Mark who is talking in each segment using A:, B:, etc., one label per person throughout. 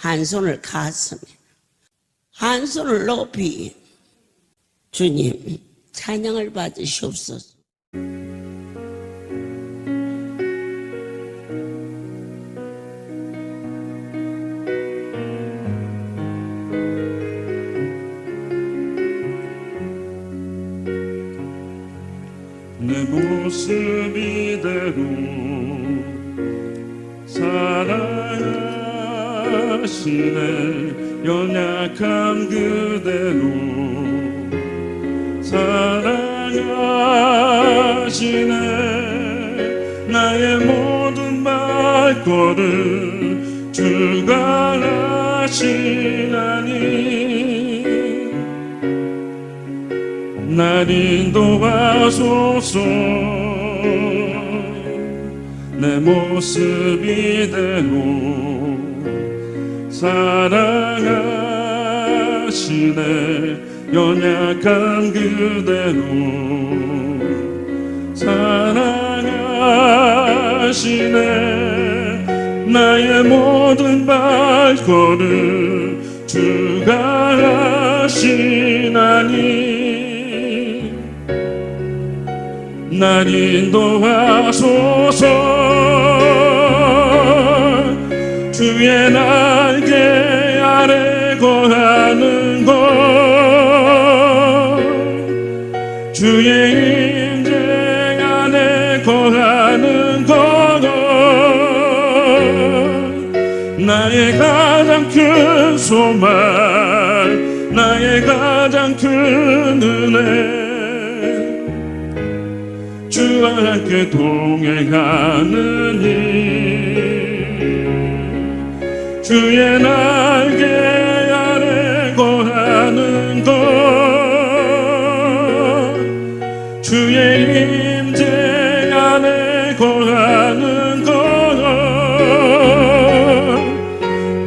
A: 한 손을 가슴에, 한 손을 높이 주님 찬양을 받으시옵소서.
B: 내 모습 이대로 사랑하시네. 연약함 그대로 사랑하시네. 나의 모든 발걸음 주가 하시나니 날 인도하소서. 내 모습 이대로 사랑하시네. 연약한 그대로 사랑하시네. 나의 모든 발걸음 주가 하시나니 날 인도하소서. 주의 날개 아래 거하는 것, 주의 임재 안에 거하는 것, 나의 가장 큰 소망, 나의 가장 큰 은혜. 주와 함께 동행하는 일, 주의 날개 아래 거하는 것, 주의 임재 안에 거하는 것,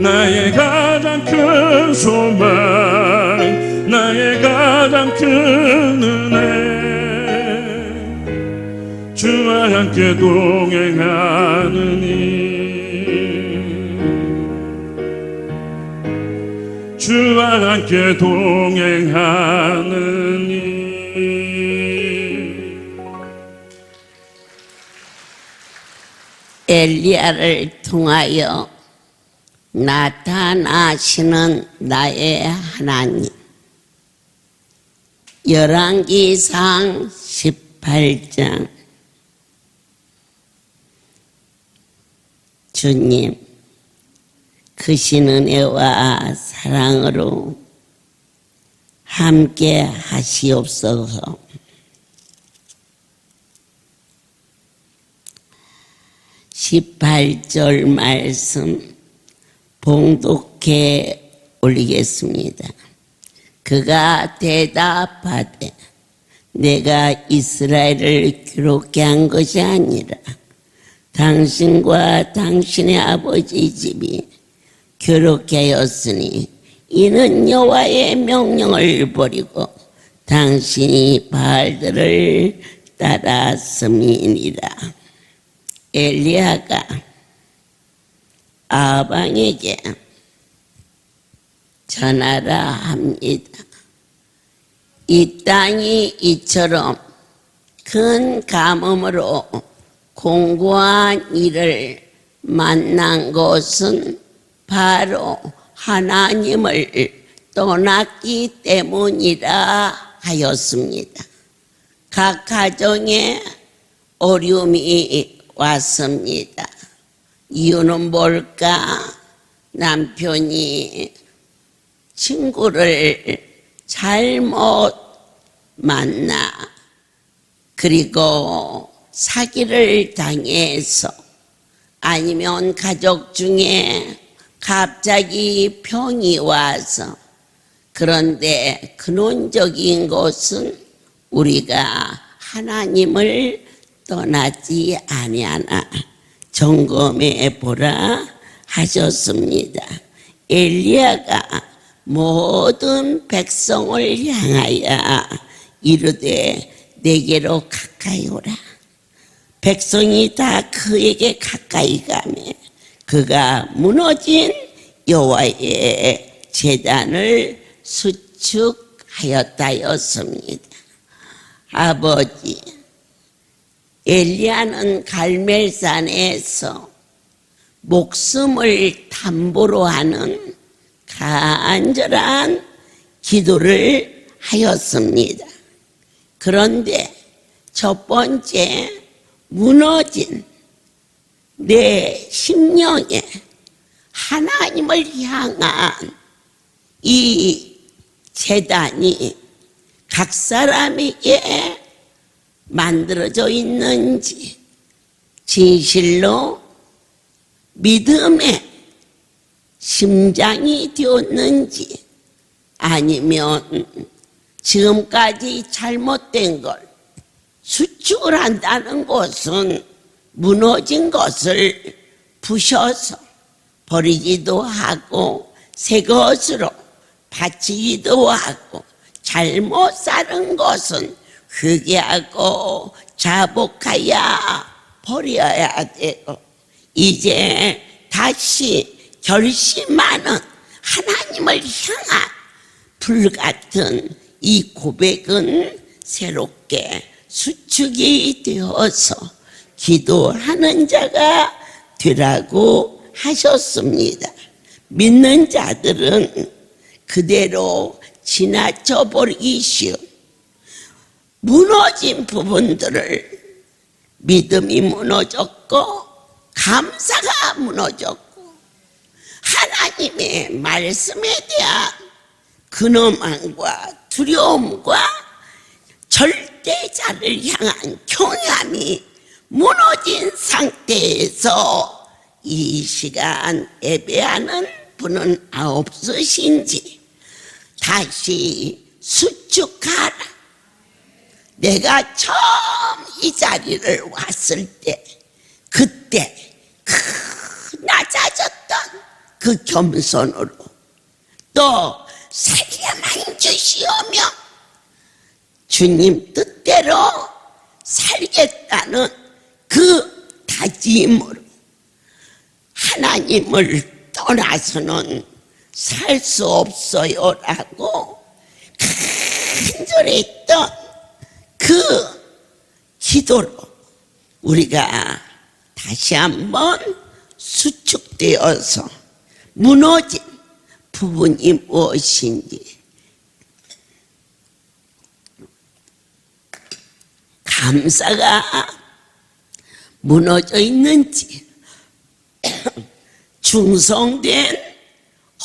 B: 나의 가장 큰 소망, 나의 가장 큰 은혜. 주와 함께 동행하는 일, 주와 함께 동행하는 일.
A: 엘리야를 통하여 나타나시는 나의 하나님. 열왕기상 18장. 주님, 크신 은혜와 사랑으로 함께 하시옵소서. (18절) 말씀 봉독해 올리겠습니다. 그가 대답하되 내가 이스라엘을 기록케 한 것이 아니라 당신과 당신의 아버지 집이 교롭게 하였으니 이는 여호와의 명령을 버리고 당신이 바알들을 따랐음이니라. 엘리야가 아방에게 전하라 합니다. 이 땅이 이처럼 큰 가뭄으로 공고한 이를 만난 것은 바로 하나님을 떠났기 때문이라 하였습니다. 각 가정에 어려움이 왔습니다. 이유는 뭘까? 남편이 친구를 잘못 만나 그리고 사기를 당해서, 아니면 가족 중에 갑자기 병이 와서. 그런데 근원적인 것은 우리가 하나님을 떠나지 아니하나 점검해 보라 하셨습니다. 엘리야가 모든 백성을 향하여 이르되 내게로 가까이 오라. 백성이 다 그에게 가까이 가매 그가 무너진 여호와의 제단을 수축하였다였습니다. 아버지, 엘리야는 갈멜산에서 목숨을 담보로 하는 간절한 기도를 하였습니다. 그런데 첫 번째, 무너진 내 심령에 하나님을 향한 이 제단이 각 사람에게 만들어져 있는지, 진실로 믿음의 심장이 되었는지, 아니면 지금까지 잘못된 걸 수축을 한다는 것은 무너진 것을 부셔서 버리기도 하고 새 것으로 바치기도 하고, 잘못 사는 것은 회개하고 자복하여 버려야 되고, 이제 다시 결심하는 하나님을 향한 불같은 이 고백은 새롭게 수축이 되어서 기도하는 자가 되라고 하셨습니다. 믿는 자들은 그대로 지나쳐 버리기 쉬운 무너진 부분들을, 믿음이 무너졌고 감사가 무너졌고 하나님의 말씀에 대한 근엄함과 두려움과 절대자를 향한 경외함이 무너진 상태에서 이 시간 예배하는 분은 없으신지 다시 수축하라. 내가 처음 이 자리를 왔을 때, 그때 낮아졌던 그 겸손으로 또 살려만 주시오며 주님 뜻대로 살겠다는 그 다짐으로 하나님을 떠나서는 살 수 없어요라고 간절했던 그 기도로 우리가 다시 한번 수축되어서 무너진 부분이 무엇인지, 감사가 무너져 있는지, 충성된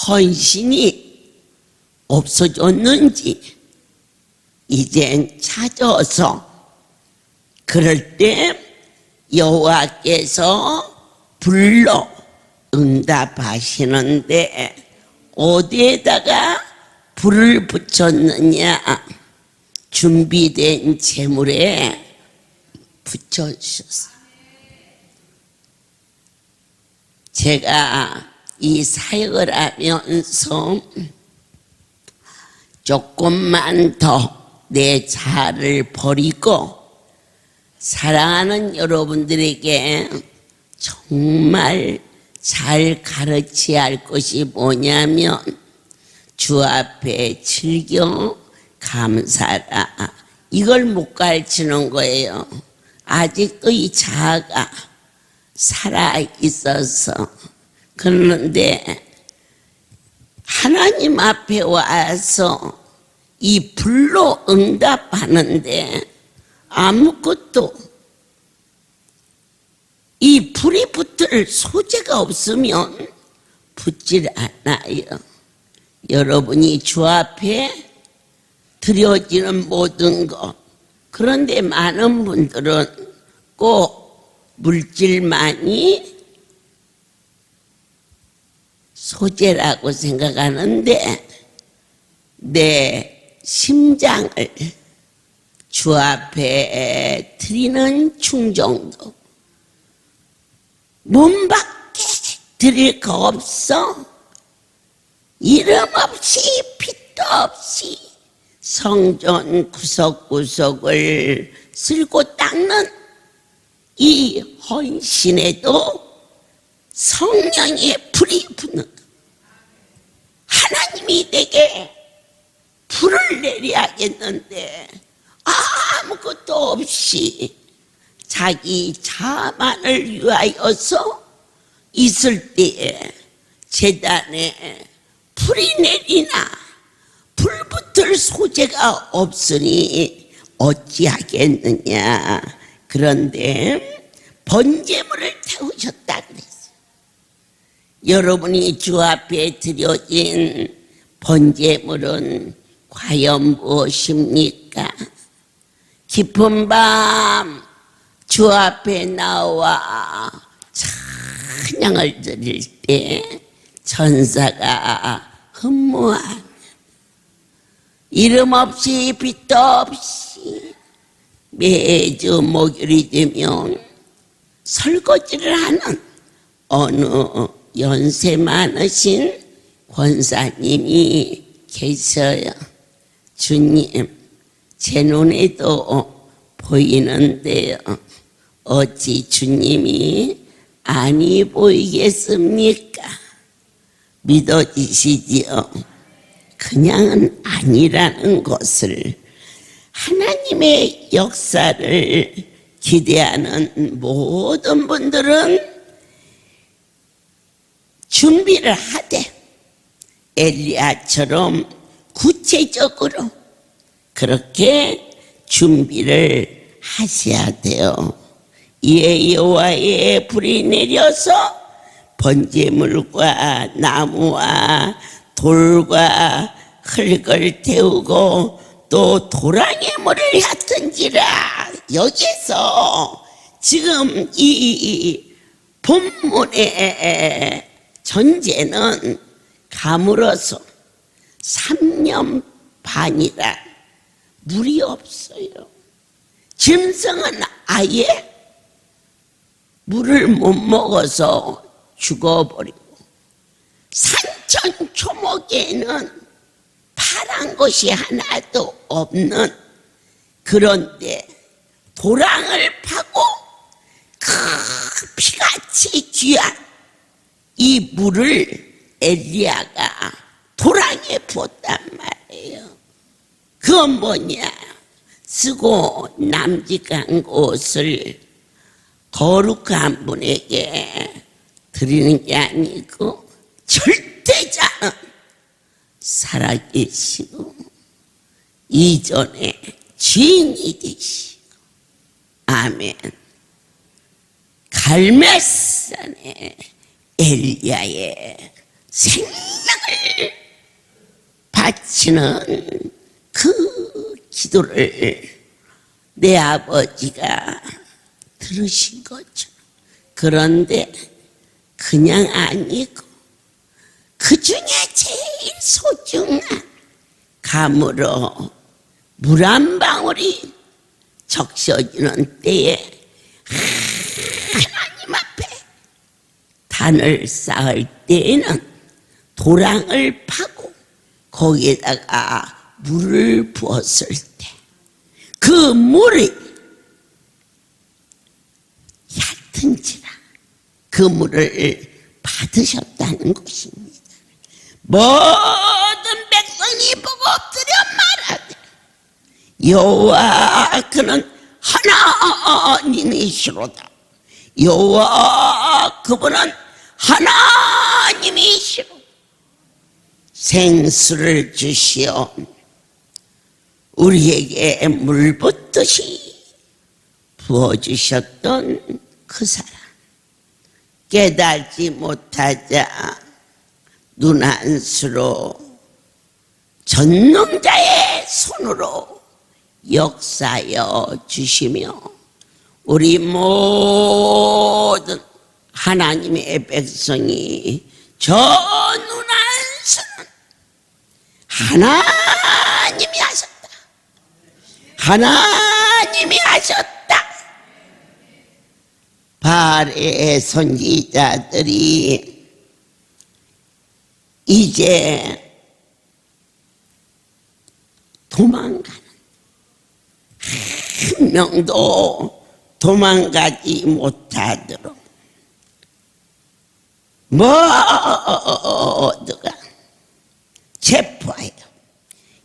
A: 헌신이 없어졌는지 이젠 찾아서, 그럴 때 여호와께서 불러 응답하시는데 어디에다가 불을 붙였느냐? 준비된 제물에 붙여주셨어요. 제가 이 사역을 하면서 조금만 더 내 자아를 버리고 사랑하는 여러분들에게 정말 잘 가르쳐야 할 것이 뭐냐면, 주 앞에 즐겨 감사라, 이걸 못 가르치는 거예요. 아직도 이 자아가 살아 있어서. 그런데 하나님 앞에 와서 이 불로 응답하는데 아무것도, 이 불이 붙을 소재가 없으면 붙질 않아요. 여러분이 주 앞에 드려지는 모든 것, 그런데 많은 분들은 꼭 물질만이 소재라고 생각하는데, 내 심장을 주 앞에 드리는 충정도, 몸밖에 드릴 거 없어. 이름 없이 빛도 없이 성전 구석구석을 쓸고 닦는 이 헌신에도 성령의 불이 붙는, 하나님이 내게 불을 내려야겠는데 아무것도 없이 자기 자만을 위하여서 있을 때에 제단에 불이 내리나 불 붙을 소재가 없으니 어찌하겠느냐. 그런데 번제물을 태우셨다 그랬어요. 여러분이 주 앞에 드려진 번제물은 과연 무엇입니까? 깊은 밤 주 앞에 나와 찬양을 드릴 때 천사가 흠모하는 이름 없이 빛도 없이 매주 목요일이 되면 설거지를 하는 어느 연세 많으신 권사님이 계셔요. 주님, 제 눈에도 보이는데요. 어찌 주님이 아니 보이겠습니까? 믿어지시지요? 그냥은 아니라는 것을 하나님의 역사를 기대하는 모든 분들은 준비를 하되 엘리야처럼 구체적으로 그렇게 준비를 하셔야 돼요. 이에 여호와의 불이 내려서 번제물과 나무와 돌과 흙을 태우고 또 도랑의 물을 얕은지라. 여기서 지금 이 본문의 전제는 가물어서 3년 반이라 물이 없어요. 짐승은 아예 물을 못 먹어서 죽어버리고 산천 초목에는 파란 것이 하나도 없는, 그런데 도랑을 파고 그 피같이 귀한 이 물을 엘리야가 도랑에 부었단 말이에요. 그건 뭐냐? 쓰고 남직한 것을 거룩한 분에게 드리는 게 아니고 절대자는 살아계시고 이전에 주인이 되시고, 아멘. 갈멜산에 엘리야의 생명을 바치는 그 기도를 내 아버지가 들으신 거죠. 그런데 그냥 아니고 그 중에 제일 소중한 감으로 물 한 방울이 적셔지는 때에 하나님 앞에 단을 쌓을 때에는 도랑을 파고 거기에다가 물을 부었을 때 그 물이 얕은지라 그 물을 받으셨다는 것입니다. 모든 백성이 보고 엎드려 말하되 여호와 그는 하나님이시로다. 여호와 그분은 하나님이시로 생수를 주시어 우리에게 물 붓듯이 부어주셨던 그 사람, 깨달지 못하자 눈안수로 전능자의 손으로 역사여 주시며 우리 모든 하나님의 백성이 저 눈안수는 하나님이 하셨다. 하나님이 하셨다. 바알의 선지자들이 이제 도망가는, 한 명도 도망가지 못하도록 모두가 체포해요.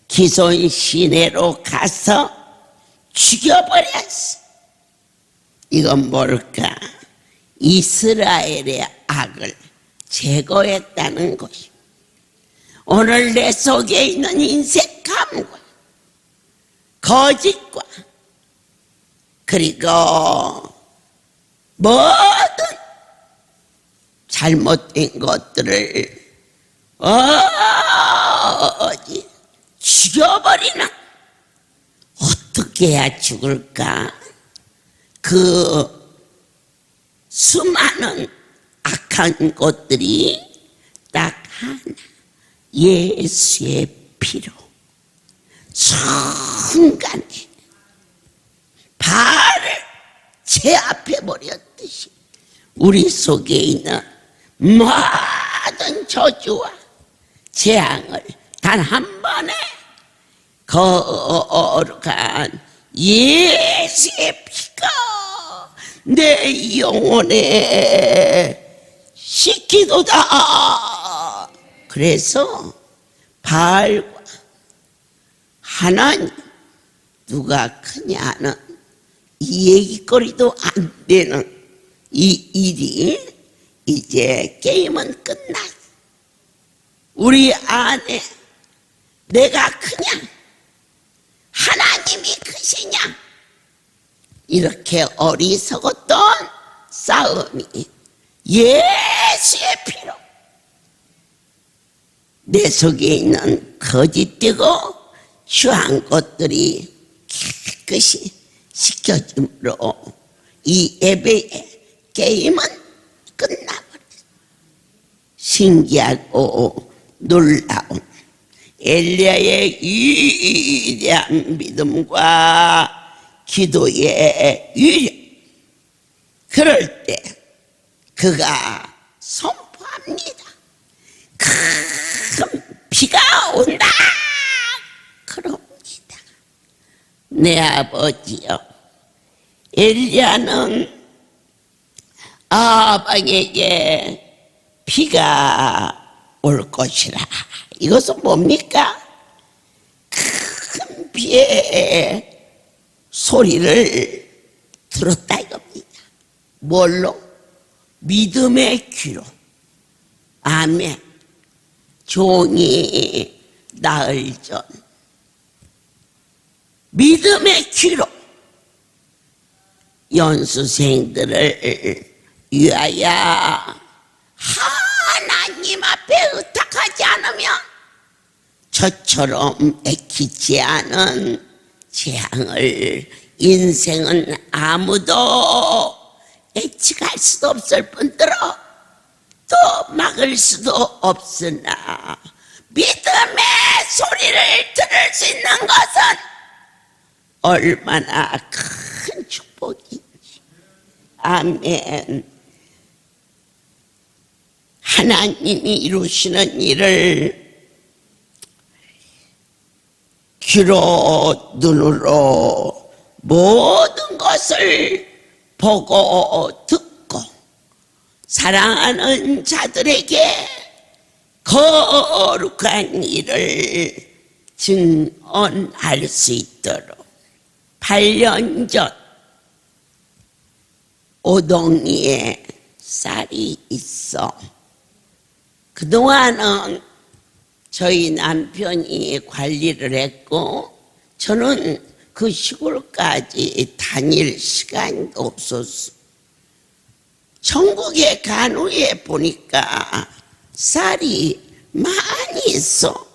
A: 기손 시내로 가서 죽여버렸어. 이건 뭘까? 이스라엘의 악을 제거했다는 것이. 오늘 내 속에 있는 인색함과 거짓과 그리고 모든 잘못된 것들을 죽여버리나? 어떻게 해야 죽을까? 그 수많은 악한 것들이 딱 하나, 예수의 피로 순간에 발을 제압해 버렸듯이 우리 속에 있는 모든 저주와 재앙을 단 한 번에 거룩한 예수의 피가 내 영혼에 씻기도다. 그래서 바알과 하나님 누가 크냐는 이 얘기거리도 안 되는 이 일이 이제 게임은 끝났어. 우리 안에 내가 크냐? 하나님이 크시냐? 이렇게 어리석었던 싸움이 예수의 피로 내 속에 있는 거짓되고 추한 것들이 깨끗이 씻겨짐으로 이 예배의 게임은 끝나버렸어. 신기하고 놀라운 엘리야의 위대한 믿음과 기도의 위력. 그럴 때 그가 선포합니다. 큰 비가 온다. 그럽니다. 내 아버지여, 엘리야는 아방에게 비가 올 것이라. 이것은 뭡니까? 큰 비의 소리를 들었다 이겁니다. 뭘로? 믿음의 귀로. 아멘. 종이 나흘 전 믿음의 귀로 연수생들을 위하여 하나님 앞에 의탁하지 않으면 저처럼 애키지 않은 재앙을 인생은 아무도 예측할 수도 없을 뿐더러 또 막을 수도 없으나 믿음의 소리를 들을 수 있는 것은 얼마나 큰 축복인지. 아멘. 하나님이 이루시는 일을 귀로 눈으로 모든 것을 보고 듣고 사랑하는 자들에게 거룩한 일을 증언할 수 있도록 8년 전 오동이에 쌀이 있어. 그동안은 저희 남편이 관리를 했고 저는 그 시골까지 다닐 시간도 없었어. 전국에 간 후에 보니까 쌀이 많이 있어.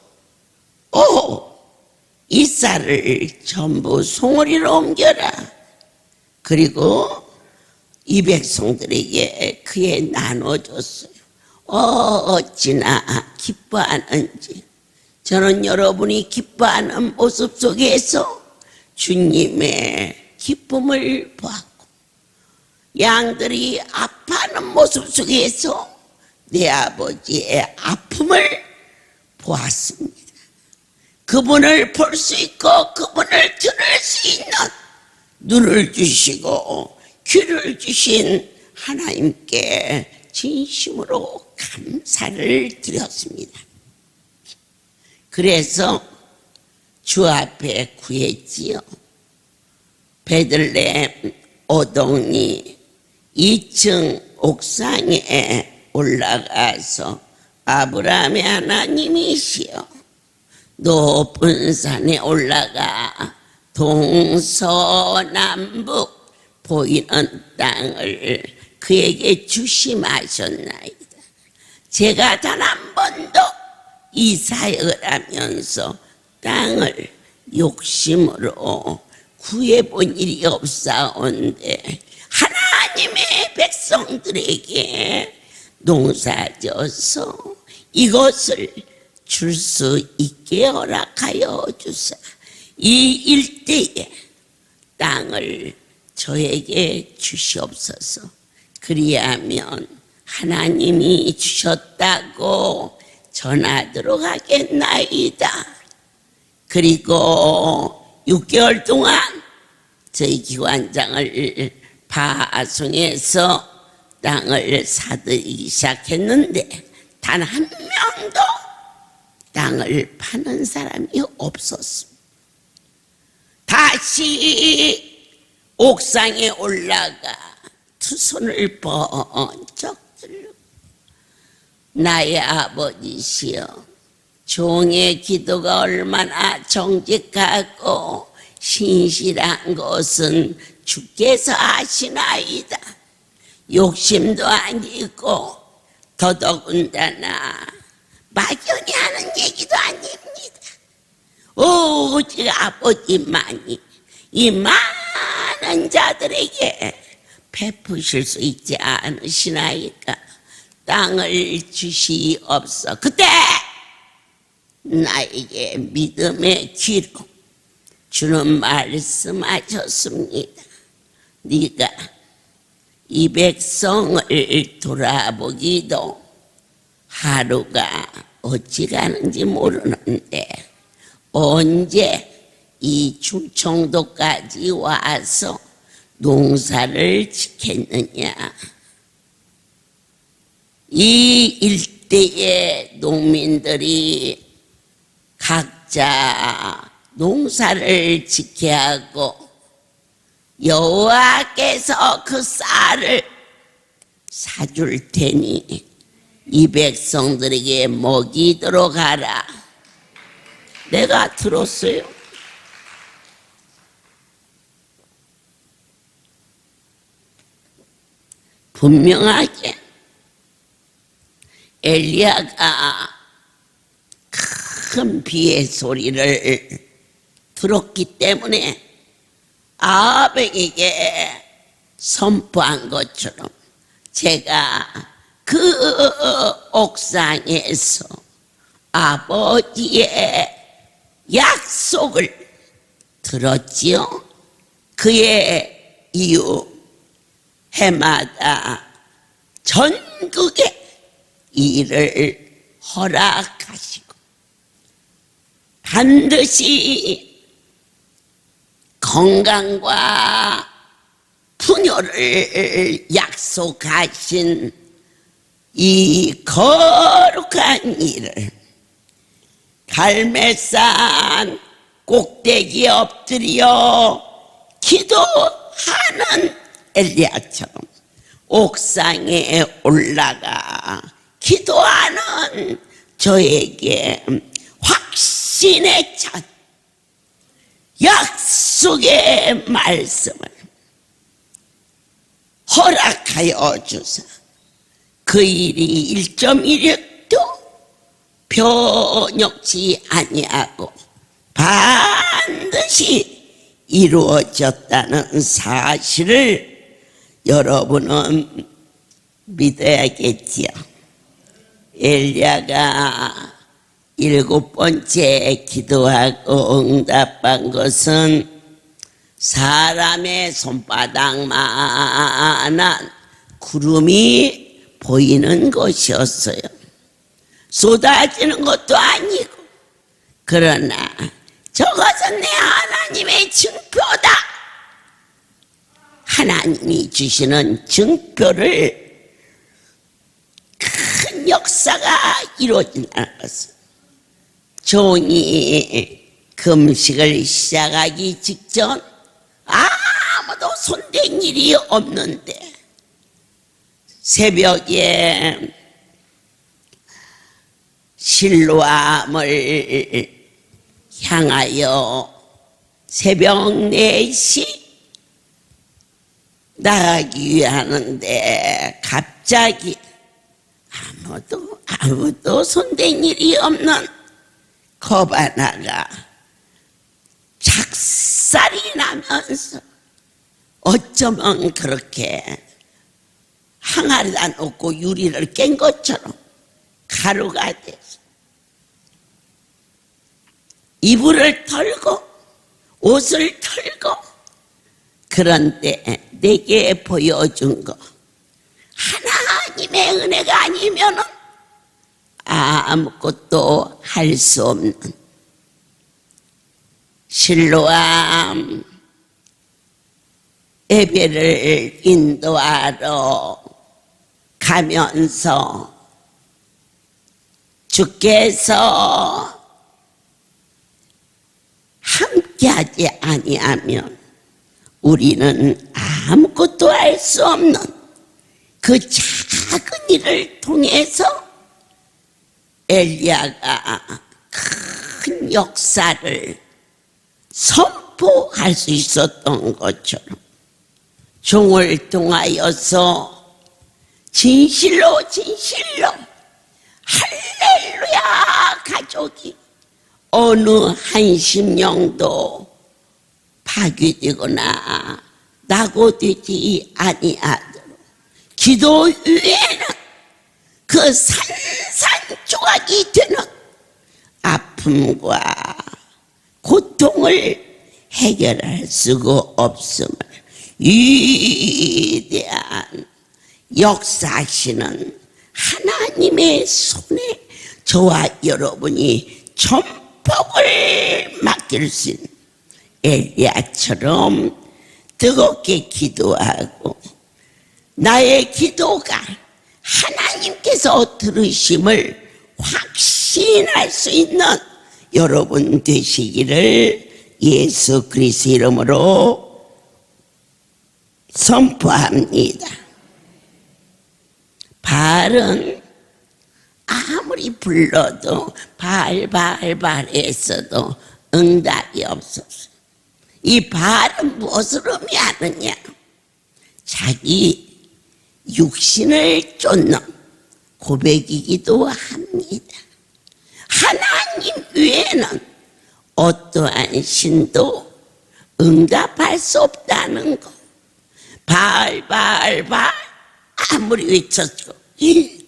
A: 이 쌀을 전부 송어리로 옮겨라. 그리고 이 백성들에게 그에 나눠줬어요. 어찌나 기뻐하는지. 저는 여러분이 기뻐하는 모습 속에서 주님의 기쁨을 보았고, 양들이 아파하는 모습 속에서 내 아버지의 아픔을 보았습니다. 그분을 볼 수 있고 그분을 들을 수 있는 눈을 주시고 귀를 주신 하나님께 진심으로 감사를 드렸습니다. 그래서 주 앞에 구했지요. 베들레헴 오동리 2층 옥상에 올라가서 아브라함의 하나님이시여 높은 산에 올라가 동서남북 보이는 땅을 그에게 주심하셨나이다. 제가 단 한 번도 이 사역을 하면서 땅을 욕심으로 구해본 일이 없사온데 하나님의 백성들에게 농사져서 이것을 줄 수 있게 허락하여 주사. 이 일대에 땅을 저에게 주시옵소서. 그리하면 하나님이 주셨다고 전하도록 하겠나이다. 그리고 6개월 동안 저희 기관장을 파송해서 땅을 사들이기 시작했는데 단 한 명도 땅을 파는 사람이 없었습니다. 다시 옥상에 올라가 두 손을 번쩍 들고 나의 아버지시여, 종의 기도가 얼마나 정직하고 신실한 것은 주께서 아시나이다. 욕심도 아니고 더더군다나 막연히 하는 얘기도 아닙니다. 오직 아버지만이 이 많은 자들에게 베푸실 수 있지 않으시나이까. 땅을 주시옵소서. 그때 나에게 믿음의 귀로 주는 말씀하셨습니다. 네가 이 백성을 돌아보기도 하루가 어찌 가는지 모르는데 언제 이 충청도까지 와서 농사를 짓겠느냐. 이 일대의 농민들이 각자 농사를 짓게 하고 여호와께서 그 쌀을 사줄 테니 이 백성들에게 먹이도록 하라. 내가 들었어요. 분명하게 엘리야가 큰 비의 소리를 들었기 때문에 아합에게 선포한 것처럼 제가 그 옥상에서 아버지의 약속을 들었지요. 그의 이유 해마다 전국에 일을 허락하시고 반드시 건강과 풍요를 약속하신 이 거룩한 일을 갈매산 꼭대기에 엎드려 기도하는 엘리야처럼 옥상에 올라가 기도하는 저에게 확신에 찬 약속의 말씀을 허락하여 주사 그 일이 1.1도 변혁지 아니하고 반드시 이루어졌다는 사실을 여러분은 믿어야겠지요. 엘리야가 7번째 기도하고 응답한 것은 사람의 손바닥만한 구름이 보이는 것이었어요. 쏟아지는 것도 아니고. 그러나 저것은 내 하나님의 증표다. 하나님이 주시는 증표를 큰 역사가 이루어진다는 것은 종이 금식을 시작하기 직전 아무도 손댄 일이 없는데 새벽에 실로암을 향하여 새벽 4시 나가기 하는데 갑자기 아무도 손댄 일이 없는 겁 하나가 작살이 나면서 어쩌면 그렇게 항아리다 놓고 유리를 깬 것처럼 가루가 돼서 이불을 털고 옷을 털고 그런데 내게 보여준 거 하나님의 은혜가 아니면은 아무것도 할 수 없는 실로암 예배를 인도하러 가면서 주께서 함께하지 아니하면 우리는 아무것도 할 수 없는 그 작은 일을 통해서 엘리야가 큰 역사를 선포할 수 있었던 것처럼 종을 통하여서 진실로 할렐루야 가족이 어느 한심령도 파괴되거나 낙오되지 아니하도록 기도 위에는 그 산산조각이 되는 아픔과 고통을 해결할 수가 없음을 위대한 역사하시는 하나님의 손에 저와 여러분이 전폭을 맡길 수 있는 엘리야처럼 뜨겁게 기도하고 나의 기도가 하나님께서 들으심을 확신할 수 있는 여러분 되시기를 예수 그리스도 이름으로 선포합니다. 바알은 아무리 불러도 바알 했어도 응답이 없었어요. 이 바알은 무엇을 의미하느냐? 자기 육신을 쫓는 고백이기도 합니다. 하나님 외에는 어떠한 신도 응답할 수 없다는 것. 바알 아무리 외쳤고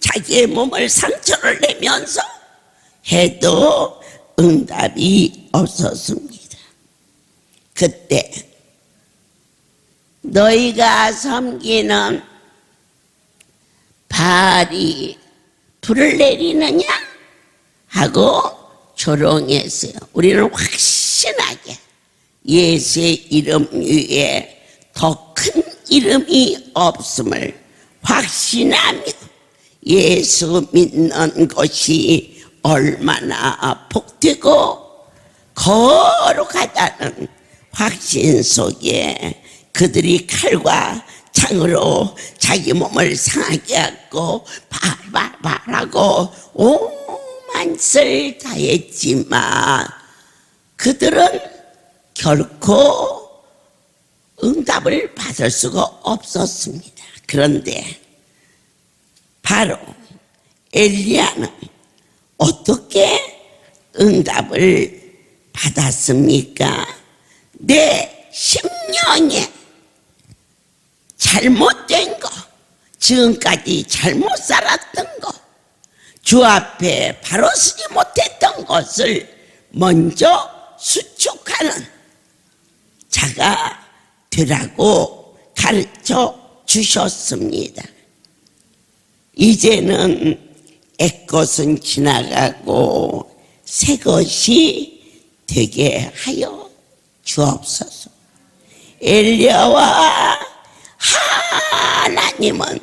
A: 자기의 몸을 상처를 내면서 해도 응답이 없었습니다. 그때 너희가 섬기는 바알이 불을 내리느냐 하고 조롱했어요. 우리는 확신하게 예수의 이름 위에 더 큰 이름이 없음을 확신하며 예수 믿는 것이 얼마나 복되고 거룩하다는 확신 속에 그들이 칼과 창으로 자기 몸을 상하게 하고 발하고 오만을 다했지만 그들은 결코 응답을 받을 수가 없었습니다. 그런데 바로 엘리야는 어떻게 응답을 받았습니까? 내 심령에 잘못된 거, 지금까지 잘못 살았던 거, 주 앞에 바로 서지 못했던 것을 먼저 수축하는 자가 되라고 가르쳐 주셨습니다. 이제는 옛것은 지나가고 새 것이 되게 하여 주옵소서. 엘리야와 하나님은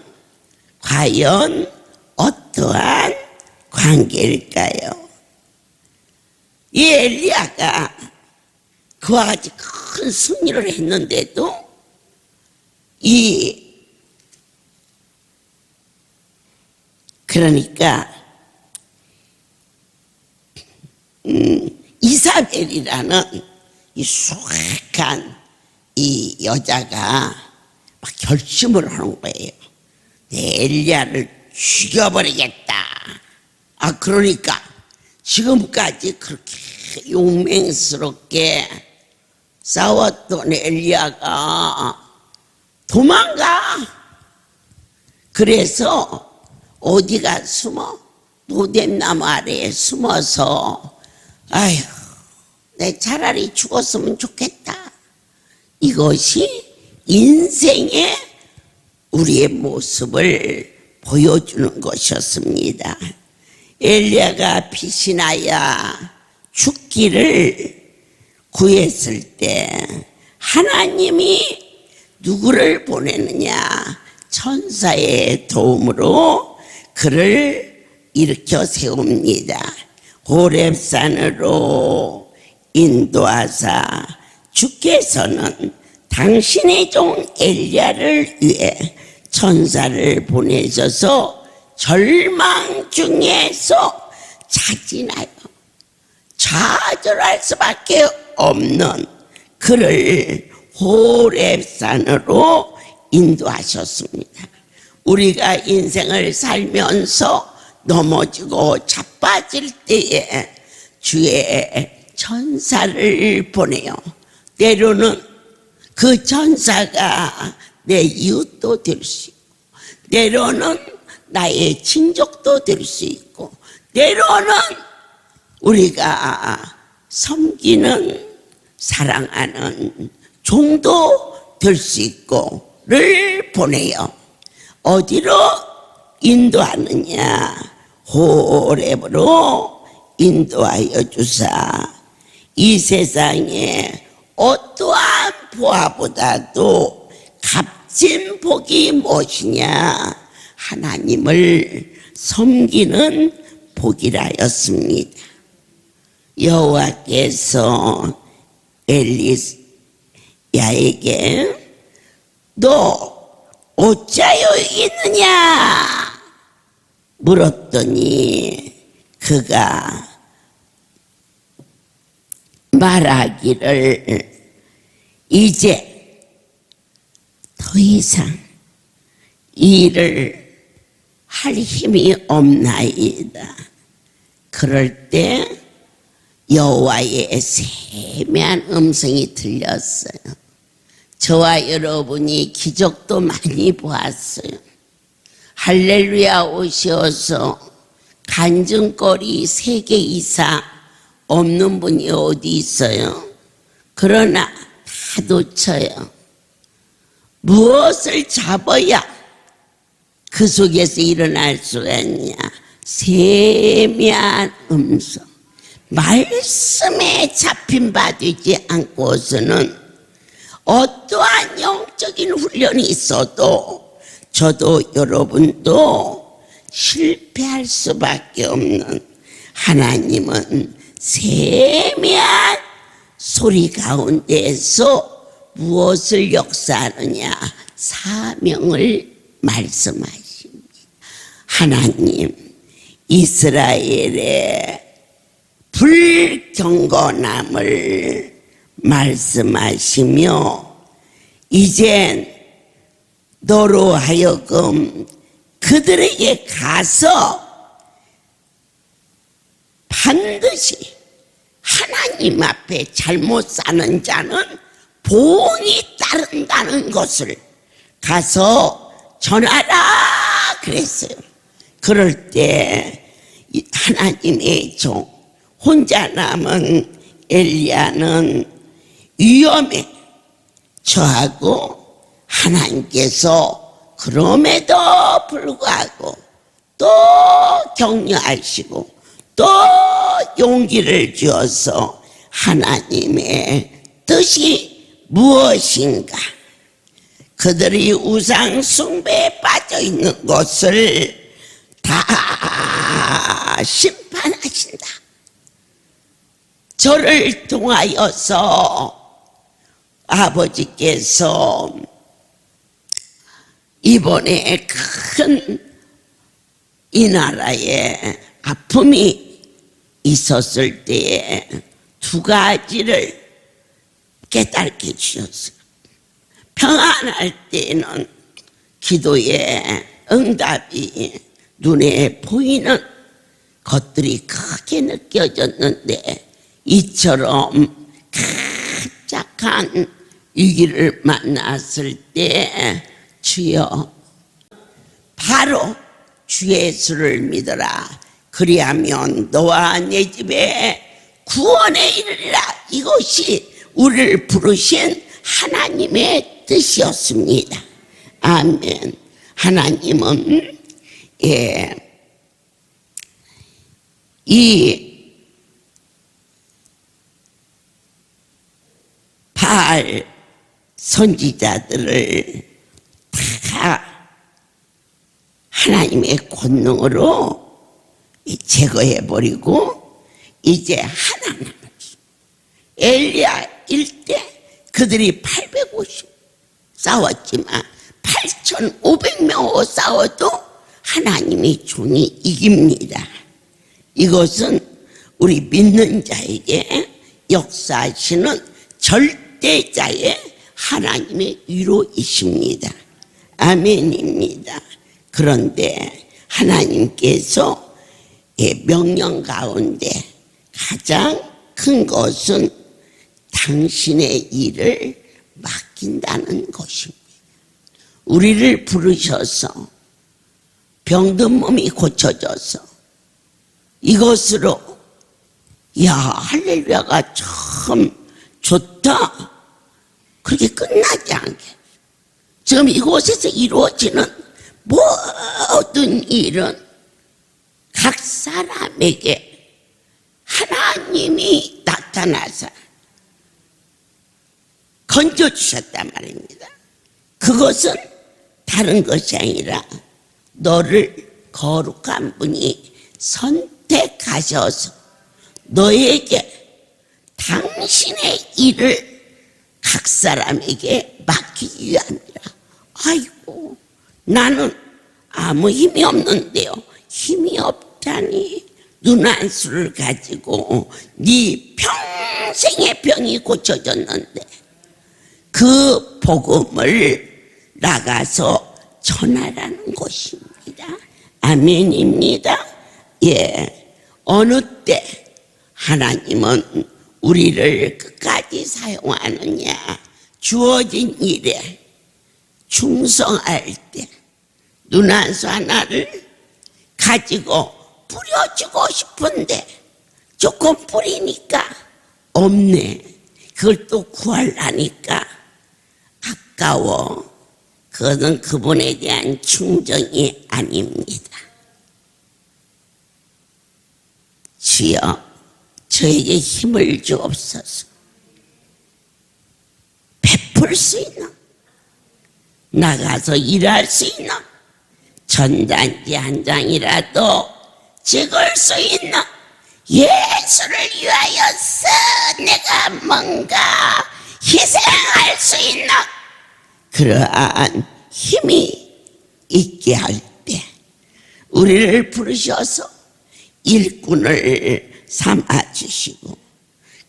A: 과연 어떠한 관계일까요? 이 엘리야가 그와 같이 큰 승리를 했는데도 그러니까 이사벨이라는 이 수악한 이 여자가 막 결심을 하는 거예요. 내 엘리야를 죽여버리겠다. 그러니까 지금까지 그렇게 용맹스럽게 싸웠던 엘리야가 도망가. 그래서 어디가 숨어? 노뎀나무 아래에 숨어서 아휴, 내 차라리 죽었으면 좋겠다. 이것이 인생의 우리의 모습을 보여주는 것이었습니다. 엘리야가 빛이 나야 죽기를 구했을 때 하나님이 누구를 보내느냐? 천사의 도움으로 그를 일으켜 세웁니다. 호렙산으로 인도하사 주께서는 당신의 종 엘리야를 위해 천사를 보내셔서 절망 중에서 자진하여 좌절할 수밖에 없는 그를 호렙산으로 인도하셨습니다. 우리가 인생을 살면서 넘어지고 자빠질 때에 주의 천사를 보내요. 때로는 그 천사가 내 이웃도 될 수 있고, 때로는 나의 친족도 될 수 있고, 때로는 우리가 섬기는 사랑하는 종도 될 수 있고를 보내요. 어디로 인도하느냐? 호렙으로 인도하여 주사 이 세상에 어떠한 보아보다도 값진 복이 무엇이냐? 하나님을 섬기는 복이라였습니다. 여호와께서 엘리야에게 너 어찌하여 있느냐 물었더니 그가 말하기를 이제 더 이상 일을 할 힘이 없나이다. 그럴 때 여호와의 세미한 음성이 들렸어요. 저와 여러분이 기적도 많이 보았어요. 할렐루야 오셔서 간증거리 3개 이상 없는 분이 어디 있어요? 그러나 다 놓쳐요. 무엇을 잡아야 그 속에서 일어날 수가 있냐? 세미한 음성. 말씀에 잡힌 바 되지 않고서는 어떠한 영적인 훈련이 있어도 저도 여러분도 실패할 수밖에 없는 하나님은 세미한 소리 가운데에서 무엇을 역사하느냐? 사명을 말씀하십니다. 하나님, 이스라엘의 불경건함을 말씀하시며 이젠 너로 하여금 그들에게 가서 반드시 하나님 앞에 잘못 사는 자는 보응이 따른다는 것을 가서 전하라 그랬어요. 그럴 때 하나님의 종 혼자 남은 엘리야는 위험에 처하고 하나님께서 그럼에도 불구하고 또 격려하시고 또 용기를 주어서 하나님의 뜻이 무엇인가, 그들이 우상 숭배에 빠져 있는 것을 다 심판하신다. 저를 통하여서 아버지께서 이번에 큰 이 나라에 아픔이 있었을 때에 두 가지를 깨닫게 주셨어요. 평안할 때는 기도의 응답이 눈에 보이는 것들이 크게 느껴졌는데, 이처럼 깜짝한 위기를 만났을 때 주여 바로 주 예수를 믿어라, 그리하면 너와 내 집에 구원에 이르리라. 이것이 우리를 부르신 하나님의 뜻이었습니다. 아멘. 하나님은 이 바알 선지자들을 다 하나님의 권능으로 제거해버리고 이제 하나 남았어. 엘리야 일때 그들이 850 싸웠지만 8,500명하고 싸워도 하나님의 종이 이깁니다. 이것은 우리 믿는 자에게 역사하시는 절대자의 하나님의 위로이십니다. 아멘입니다. 그런데 하나님께서 명령 가운데 가장 큰 것은 당신의 일을 맡긴다는 것입니다. 우리를 부르셔서 병든 몸이 고쳐져서 이것으로 야 할렐루야가 참 좋다 그렇게 끝나지 않게 지금 이곳에서 이루어지는 모든 일은 각 사람에게 하나님이 나타나서 건져주셨단 말입니다. 그것은 다른 것이 아니라 너를 거룩한 분이 선택하셔서 너에게 당신의 일을 각 사람에게 맡기기 위함이라. 아이고 나는 아무 힘이 없는데요. 힘이 없다니. 눈안수를 가지고 네 평생의 병이 고쳐졌는데 그 복음을 나가서 전하라는 것입니다. 아멘입니다. 예, 어느 때 하나님은 우리를 끝까지 사용하느냐, 주어진 일에 충성할 때 눈안수 하나를 가지고 뿌려주고 싶은데 조금 뿌리니까 없네. 그걸 또 구하려니까 아까워. 그것은 그분에 대한 충정이 아닙니다. 주여 저에게 힘을 주옵소서. 베풀 수 있는, 나가서 일할 수 있는 전단지 한 장이라도 찍을 수 있는, 예수를 위하여서 내가 뭔가 희생할 수 있는 그러한 힘이 있게 할 때 우리를 부르셔서 일꾼을 삼아주시고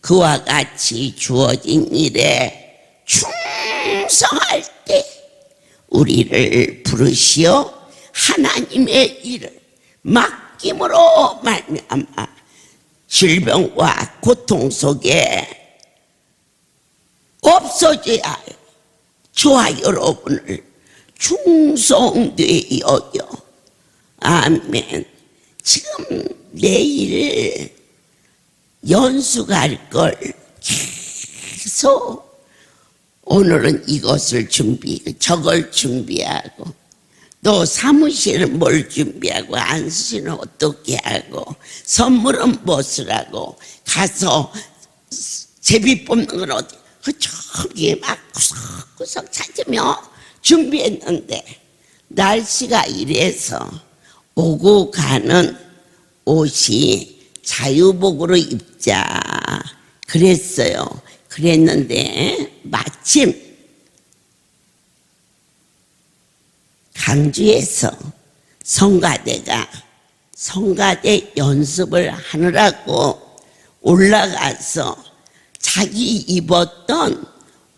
A: 그와 같이 주어진 일에 충성할 때 우리를 부르시어 하나님의 일을 맡김으로 말미암아 질병과 고통 속에 없어져야 할 저와 여러분을 충성되이 여겨. 아멘. 지금 내일 연수 갈 걸 계속 오늘은 이것을 저걸 준비하고 또 사무실은 뭘 준비하고 안수실은 어떻게 하고 선물은 무엇을 하고 가서 제비 뽑는 건 어디 저기 막 구석구석 찾으며 준비했는데 날씨가 이래서 오고 가는 옷이 자유복으로 입자 그랬어요. 그랬는데 마침 강주에서 성가대 연습을 하느라고 올라가서 자기 입었던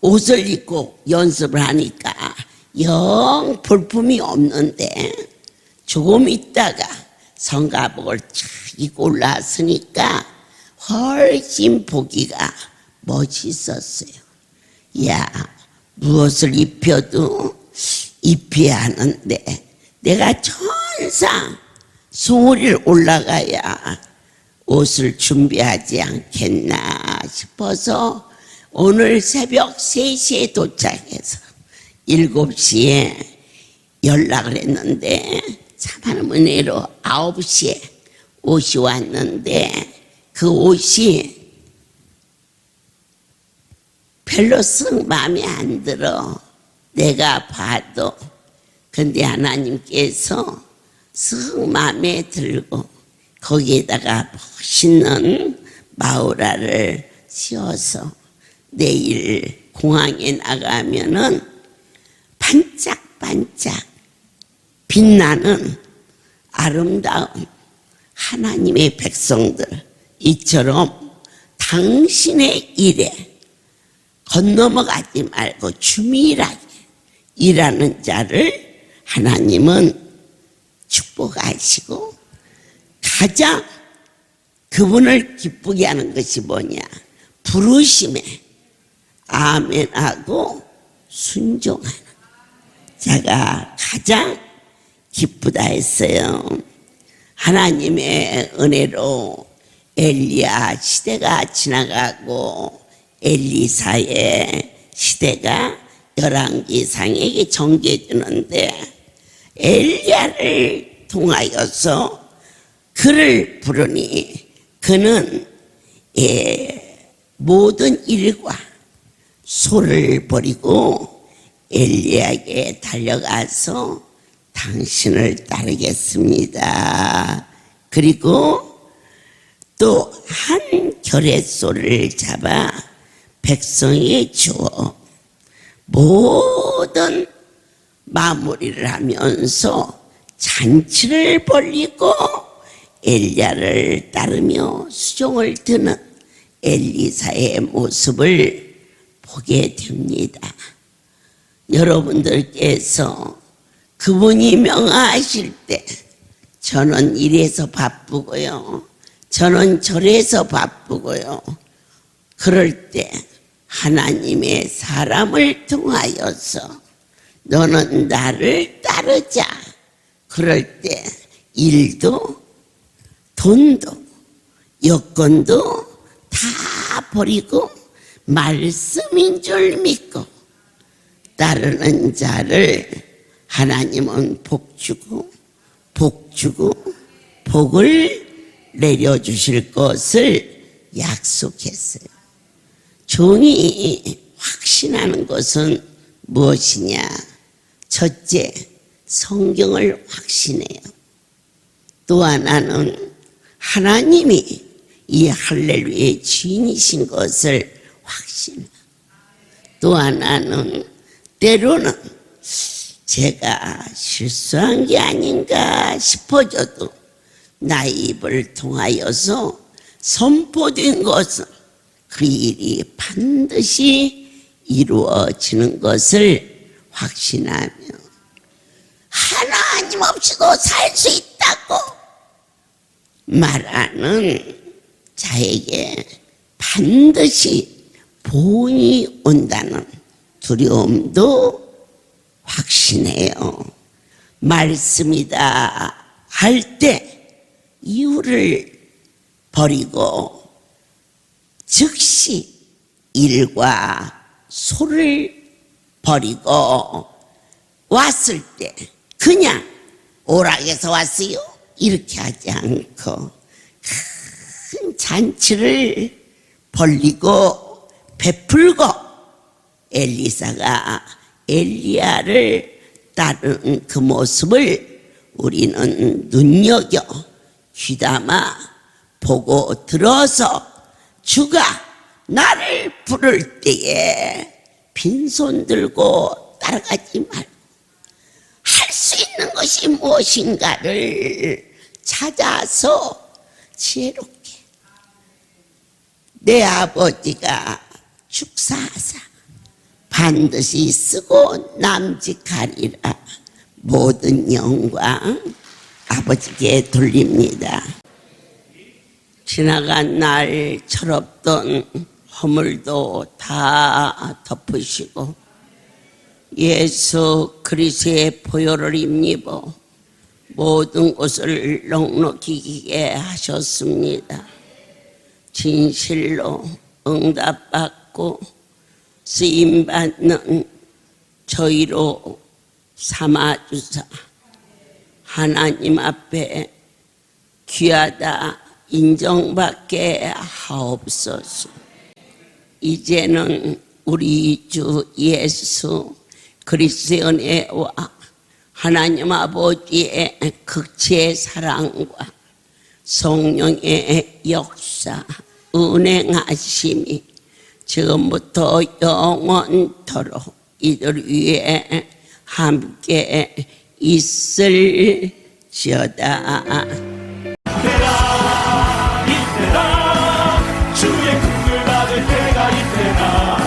A: 옷을 입고 연습을 하니까 영 볼품이 없는데 조금 있다가 성가복을 쫙 입고 올라왔으니까 훨씬 보기가 멋있었어요. 야, 무엇을 입혀도 입혀야 하는데 내가 천상 숭우리를 올라가야 옷을 준비하지 않겠나 싶어서 오늘 새벽 3시에 도착해서 7시에 연락을 했는데 참 은혜로 9시에 옷이 왔는데 그 옷이 별로 썩 마음에 안 들어. 내가 봐도. 근데 하나님께서 썩 마음에 들고 거기에다가 멋있는 마우라를 씌워서 내일 공항에 나가면은 반짝반짝 빛나는 아름다운 하나님의 백성들 이처럼 당신의 일에 건너가지 말고 주밀하게 일하는 자를 하나님은 축복하시고 가장 그분을 기쁘게 하는 것이 뭐냐? 부르심에 아멘하고 순종하는 자가 가장 기쁘다 했어요. 하나님의 은혜로 엘리야 시대가 지나가고 엘리사의 시대가 열왕기상에게 전개되는데 엘리야를 통하여서 그를 부르니 그는 모든 일과 소를 버리고 엘리야에게 달려가서 당신을 따르겠습니다. 그리고 또 한 결의소를 잡아 백성에게 주어 모든 마무리를 하면서 잔치를 벌이고 엘리야를 따르며 수종을 드는 엘리사의 모습을 보게 됩니다. 여러분들께서 그분이 명하실 때 저는 이래서 바쁘고요, 저는 저래서 바쁘고요, 그럴 때 하나님의 사람을 통하여서 너는 나를 따르자. 그럴 때 일도 돈도 여건도 다 버리고 말씀인 줄 믿고 따르는 자를 하나님은 복주고 복을 내려주실 것을 약속했어요. 종이 확신하는 것은 무엇이냐? 첫째, 성경을 확신해요. 또 하나는 하나님이 이 할렐루야의 주인이신 것을 확신해요. 또 하나는 때로는 제가 실수한 게 아닌가 싶어져도 나의 입을 통하여서 선포된 것은 그 일이 반드시 이루어지는 것을 확신하며 하나님 없이도 살 수 있다고 말하는 자에게 반드시 보응이 온다는 두려움도 확신해요. 말씀이다 할 때 이유를 버리고 즉시 일과 소를 버리고 왔을 때 그냥 오락에서 왔어요 이렇게 하지 않고 큰 잔치를 벌리고 베풀고 엘리사가 엘리야를 따르는 그 모습을 우리는 눈여겨 귀담아 보고 들어서 주가 나를 부를 때에 빈손 들고 따라가지 말고 할 수 있는 것이 무엇인가를 찾아서 지혜롭게 내 아버지가 축사하사 반드시 쓰고 남직하리라. 모든 영광 아버지께 돌립니다. 지나간 날 철없던 허물도 다 덮으시고 예수 그리스도의 보혈을 입입어 모든 것을 넉넉히게 하셨습니다. 진실로 응답받고 쓰임받는 저희로 삼아주사 하나님 앞에 귀하다 인정받게 하옵소서. 이제는 우리 주 예수 그리스도의 은혜와 하나님 아버지의 극치의 사랑과 성령의 역사 은행하심이 지금부터 영원토록 이들 위에 함께 있을지어다.
C: 이때다 주의 긍휼 받을 때가 이때다.